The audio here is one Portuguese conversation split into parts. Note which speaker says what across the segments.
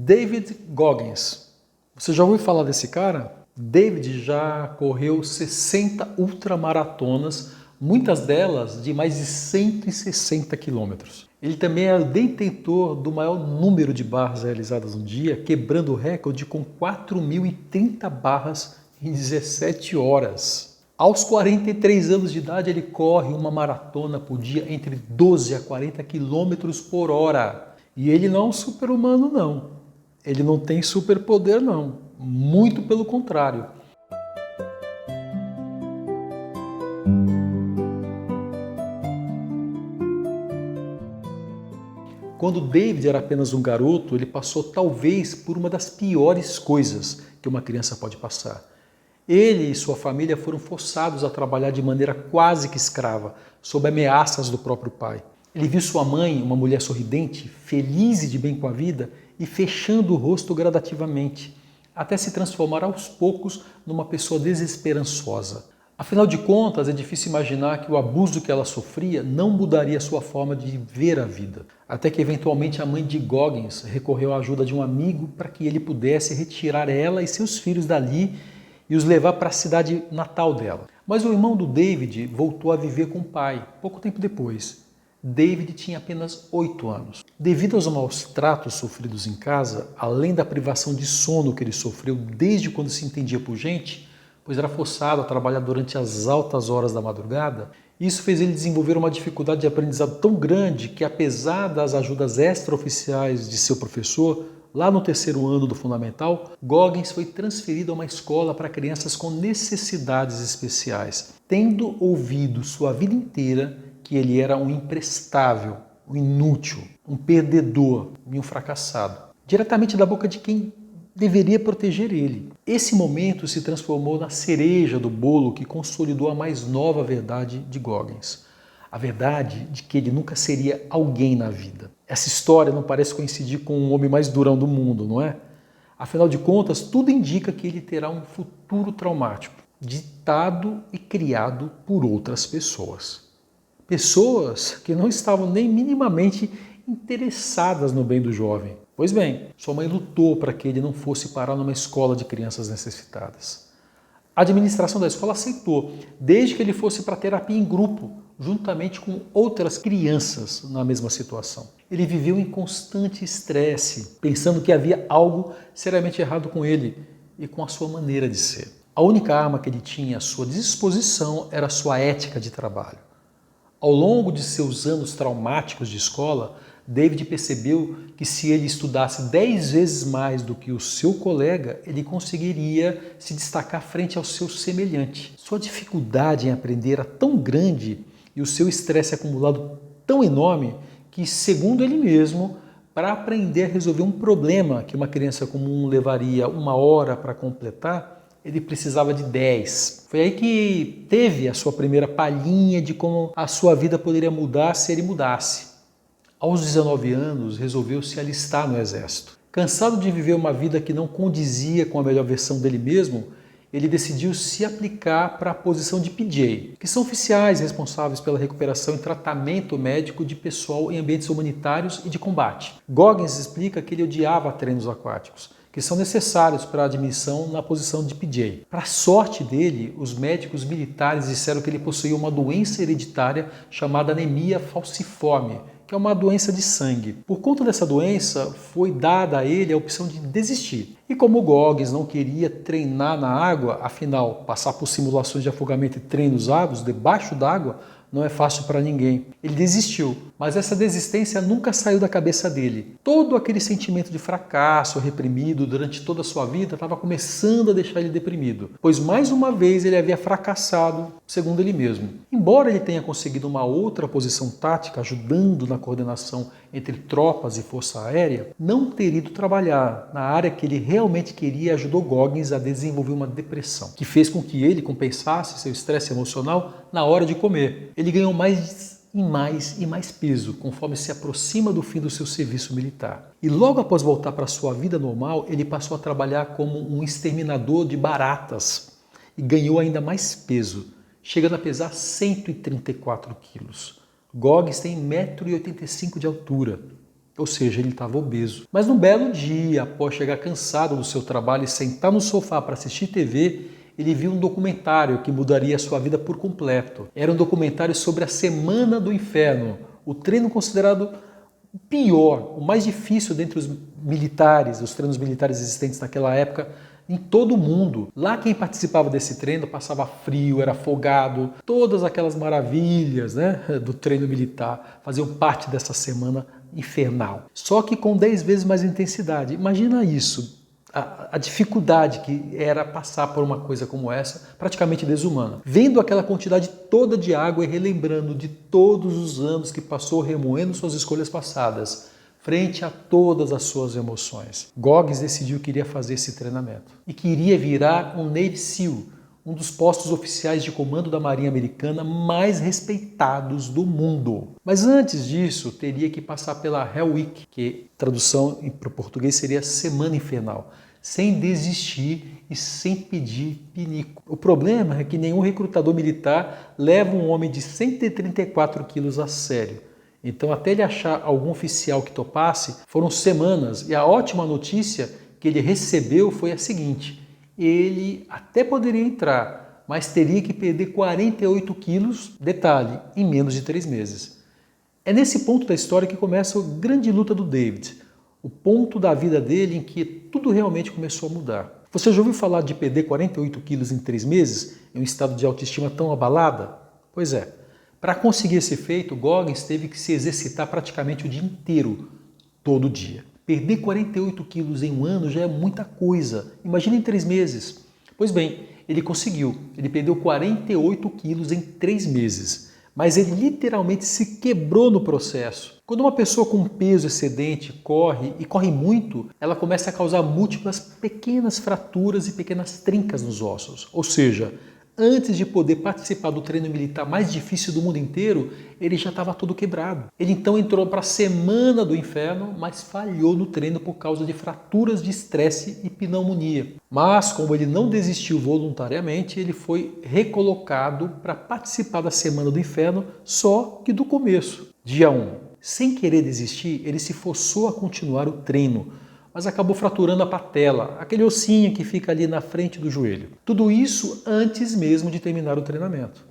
Speaker 1: David Goggins. Você já ouviu falar desse cara? David já correu 60 ultramaratonas, muitas delas de mais de 160 quilômetros. Ele também é o detentor do maior número de barras realizadas no dia, quebrando o recorde com 4.030 barras em 17 horas. Aos 43 anos de idade, ele corre uma maratona por dia entre 12 a 40 quilômetros por hora. E ele não é um super-humano, não. Ele não tem superpoder, não. Muito pelo contrário. Quando David era apenas um garoto, ele passou talvez por uma das piores coisas que uma criança pode passar. Ele e sua família foram forçados a trabalhar de maneira quase que escrava, sob ameaças do próprio pai. Ele viu sua mãe, uma mulher sorridente, feliz e de bem com a vida, e fechando o rosto gradativamente, até se transformar aos poucos numa pessoa desesperançosa. Afinal de contas, é difícil imaginar que o abuso que ela sofria não mudaria sua forma de ver a vida. Até que eventualmente a mãe de Goggins recorreu à ajuda de um amigo para que ele pudesse retirar ela e seus filhos dali e os levar para a cidade natal dela. Mas o irmão do David voltou a viver com o pai, pouco tempo depois. David tinha apenas 8 anos. Devido aos maus tratos sofridos em casa, além da privação de sono que ele sofreu desde quando se entendia por gente, pois era forçado a trabalhar durante as altas horas da madrugada, isso fez ele desenvolver uma dificuldade de aprendizado tão grande que, apesar das ajudas extraoficiais de seu professor, lá no 3º ano do fundamental, Goggins foi transferido a uma escola para crianças com necessidades especiais, tendo ouvido sua vida inteira que ele era um imprestável, um inútil, um perdedor e um fracassado, diretamente da boca de quem deveria proteger ele. Esse momento se transformou na cereja do bolo que consolidou a mais nova verdade de Goggins. A verdade de que ele nunca seria alguém na vida. Essa história não parece coincidir com o homem mais durão do mundo, não é? Afinal de contas, tudo indica que ele terá um futuro traumático, ditado e criado por outras pessoas. Pessoas que não estavam nem minimamente interessadas no bem do jovem. Pois bem, sua mãe lutou para que ele não fosse parar numa escola de crianças necessitadas. A administração da escola aceitou, desde que ele fosse para terapia em grupo, juntamente com outras crianças na mesma situação. Ele viveu em constante estresse, pensando que havia algo seriamente errado com ele e com a sua maneira de ser. A única arma que ele tinha à sua disposição era a sua ética de trabalho. Ao longo de seus anos traumáticos de escola, David percebeu que se ele estudasse 10 vezes mais do que o seu colega, ele conseguiria se destacar frente ao seu semelhante. Sua dificuldade em aprender era tão grande e o seu estresse acumulado tão enorme que, segundo ele mesmo, para aprender a resolver um problema que uma criança comum levaria 1 hora para completar, ele precisava de 10. Foi aí que teve a sua primeira palhinha de como a sua vida poderia mudar se ele mudasse. Aos 19 anos, resolveu se alistar no exército. Cansado de viver uma vida que não condizia com a melhor versão dele mesmo, ele decidiu se aplicar para a posição de PJ, que são oficiais responsáveis pela recuperação e tratamento médico de pessoal em ambientes humanitários e de combate. Goggins explica que ele odiava treinos aquáticos, que são necessários para a admissão na posição de PJ. Para a sorte dele, os médicos militares disseram que ele possuía uma doença hereditária chamada anemia falciforme, que é uma doença de sangue. Por conta dessa doença, foi dada a ele a opção de desistir. E como Goggins não queria treinar na água, afinal, passar por simulações de afogamento e treinos árduos debaixo d'água não é fácil para ninguém. Ele desistiu, mas essa desistência nunca saiu da cabeça dele. Todo aquele sentimento de fracasso reprimido durante toda a sua vida estava começando a deixar ele deprimido, pois mais uma vez ele havia fracassado, segundo ele mesmo. Embora ele tenha conseguido uma outra posição tática, ajudando na coordenação entre tropas e força aérea, não ter ido trabalhar na área que ele realmente queria ajudou Goggins a desenvolver uma depressão, que fez com que ele compensasse seu estresse emocional na hora de comer. Ele ganhou mais e mais peso conforme se aproxima do fim do seu serviço militar. E logo após voltar para a sua vida normal, ele passou a trabalhar como um exterminador de baratas e ganhou ainda mais peso, chegando a pesar 134 quilos. Goggins tem 1,85 m de altura. ou seja, ele estava obeso. Mas num belo dia, após chegar cansado do seu trabalho e sentar no sofá para assistir TV, ele viu um documentário que mudaria a sua vida por completo. Era um documentário sobre a Semana do Inferno, o treino considerado o pior, o mais difícil dentre os militares, os treinos militares existentes naquela época, em todo o mundo. Lá quem participava desse treino passava frio, era afogado, todas aquelas maravilhas, né, do treino militar faziam parte dessa semana infernal. Só que com 10 vezes mais intensidade. Imagina isso, a dificuldade que era passar por uma coisa como essa, praticamente desumana. Vendo aquela quantidade toda de água e relembrando de todos os anos que passou remoendo suas escolhas passadas, frente a todas as suas emoções, Goggins decidiu que iria fazer esse treinamento e queria virar um Navy SEAL, um dos postos oficiais de comando da Marinha Americana mais respeitados do mundo. Mas antes disso, teria que passar pela Hell Week, que tradução para o português seria Semana Infernal, sem desistir e sem pedir pinico. O problema é que nenhum recrutador militar leva um homem de 134 quilos a sério. Então, até ele achar algum oficial que topasse, foram semanas. E a ótima notícia que ele recebeu foi a seguinte: ele até poderia entrar, mas teria que perder 48 quilos, detalhe, em menos de 3 meses. É nesse ponto da história que começa a grande luta do David, o ponto da vida dele em que tudo realmente começou a mudar. Você já ouviu falar de perder 48 quilos em 3 meses, em um estado de autoestima tão abalada? Pois é. Para conseguir esse feito, Goggins teve que se exercitar praticamente o dia inteiro, todo dia. Perder 48 quilos em um ano já é muita coisa. Imagina em 3 meses. Pois bem, ele conseguiu. Ele perdeu 48 quilos em 3 meses. Mas ele literalmente se quebrou no processo. Quando uma pessoa com peso excedente corre, e corre muito, ela começa a causar múltiplas pequenas fraturas e pequenas trincas nos ossos. Ou seja, antes de poder participar do treino militar mais difícil do mundo inteiro, ele já estava todo quebrado. Ele então entrou para a Semana do Inferno, mas falhou no treino por causa de fraturas de estresse e pneumonia. Mas, como ele não desistiu voluntariamente, ele foi recolocado para participar da Semana do Inferno, só que do começo. Dia 1. Sem querer desistir, ele se forçou a continuar o treino, mas acabou fraturando a patela, aquele ossinho que fica ali na frente do joelho. Tudo isso antes mesmo de terminar o treinamento.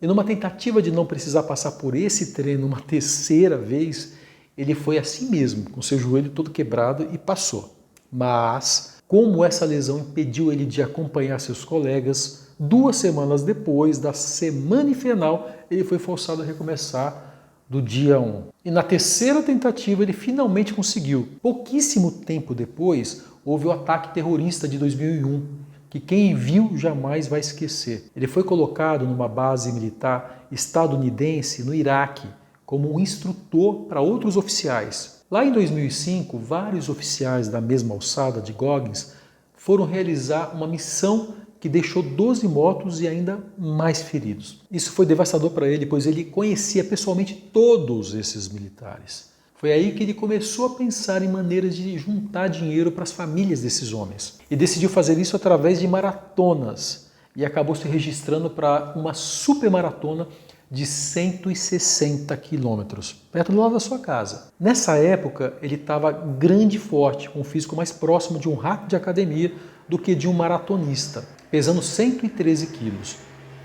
Speaker 1: E numa tentativa de não precisar passar por esse treino uma terceira vez, ele foi assim mesmo, com seu joelho todo quebrado e passou. Mas, como essa lesão impediu ele de acompanhar seus colegas, 2 semanas depois da Semana Infernal, ele foi forçado a recomeçar do dia 1. E na terceira tentativa ele finalmente conseguiu. Pouquíssimo tempo depois, houve o ataque terrorista de 2001, que quem viu jamais vai esquecer. Ele foi colocado numa base militar estadunidense no Iraque, como um instrutor para outros oficiais. Lá em 2005, vários oficiais da mesma alçada de Goggins foram realizar uma missão que deixou 12 mortos e ainda mais feridos. Isso foi devastador para ele, pois ele conhecia pessoalmente todos esses militares. Foi aí que ele começou a pensar em maneiras de juntar dinheiro para as famílias desses homens. E decidiu fazer isso através de maratonas. E acabou se registrando para uma supermaratona de 160 quilômetros, perto do lado da sua casa. Nessa época, ele estava grande e forte, com um físico mais próximo de um rato de academia do que de um maratonista, pesando 113 quilos.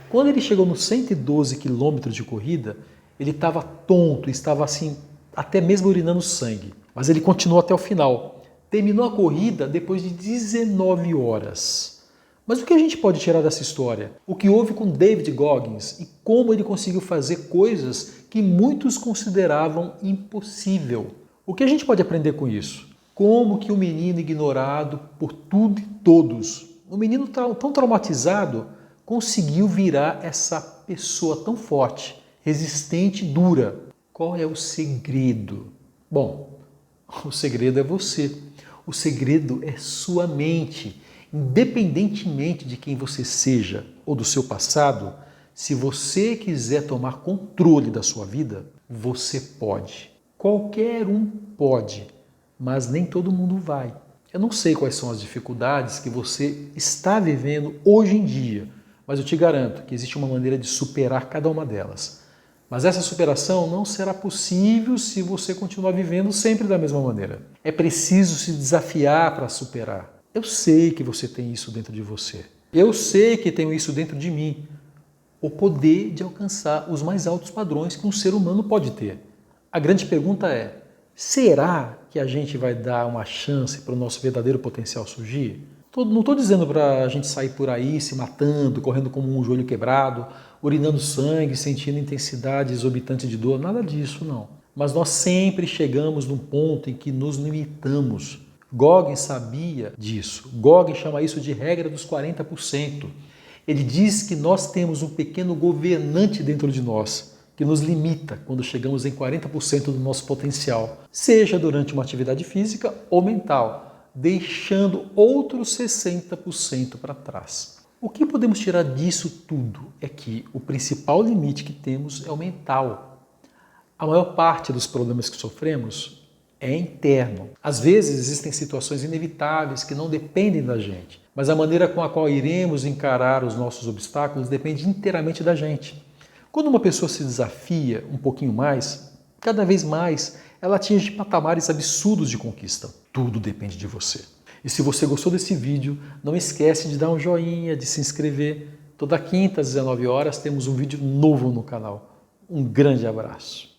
Speaker 1: Quando ele chegou nos 112 quilômetros de corrida, ele estava tonto, estava assim, até mesmo urinando sangue. Mas ele continuou até o final. Terminou a corrida depois de 19 horas. Mas o que a gente pode tirar dessa história? O que houve com David Goggins e como ele conseguiu fazer coisas que muitos consideravam impossível. O que a gente pode aprender com isso? Como que um menino ignorado por tudo e todos, um menino tão traumatizado, conseguiu virar essa pessoa tão forte, resistente e dura. Qual é o segredo? Bom, o segredo é você. O segredo é sua mente. Independentemente de quem você seja ou do seu passado, se você quiser tomar controle da sua vida, você pode. Qualquer um pode, mas nem todo mundo vai. Eu não sei quais são as dificuldades que você está vivendo hoje em dia, mas eu te garanto que existe uma maneira de superar cada uma delas. Mas essa superação não será possível se você continuar vivendo sempre da mesma maneira. É preciso se desafiar para superar. Eu sei que você tem isso dentro de você. Eu sei que tenho isso dentro de mim. O poder de alcançar os mais altos padrões que um ser humano pode ter. A grande pergunta é, será que a gente vai dar uma chance para o nosso verdadeiro potencial surgir? Não estou dizendo para a gente sair por aí se matando, correndo como um joelho quebrado, urinando sangue, sentindo intensidade exorbitante de dor, nada disso não. Mas nós sempre chegamos num ponto em que nos limitamos. Goggins sabia disso. Goggins chama isso de regra dos 40%. Ele diz que nós temos um pequeno governante dentro de nós, que nos limita quando chegamos em 40% do nosso potencial, seja durante uma atividade física ou mental, deixando outros 60% para trás. O que podemos tirar disso tudo é que o principal limite que temos é o mental. A maior parte dos problemas que sofremos é interno. Às vezes existem situações inevitáveis que não dependem da gente, mas a maneira com a qual iremos encarar os nossos obstáculos depende inteiramente da gente. Quando uma pessoa se desafia um pouquinho mais, cada vez mais ela atinge patamares absurdos de conquista. Tudo depende de você. E se você gostou desse vídeo, não esquece de dar um joinha, de se inscrever. Toda quinta às 19 horas temos um vídeo novo no canal. Um grande abraço.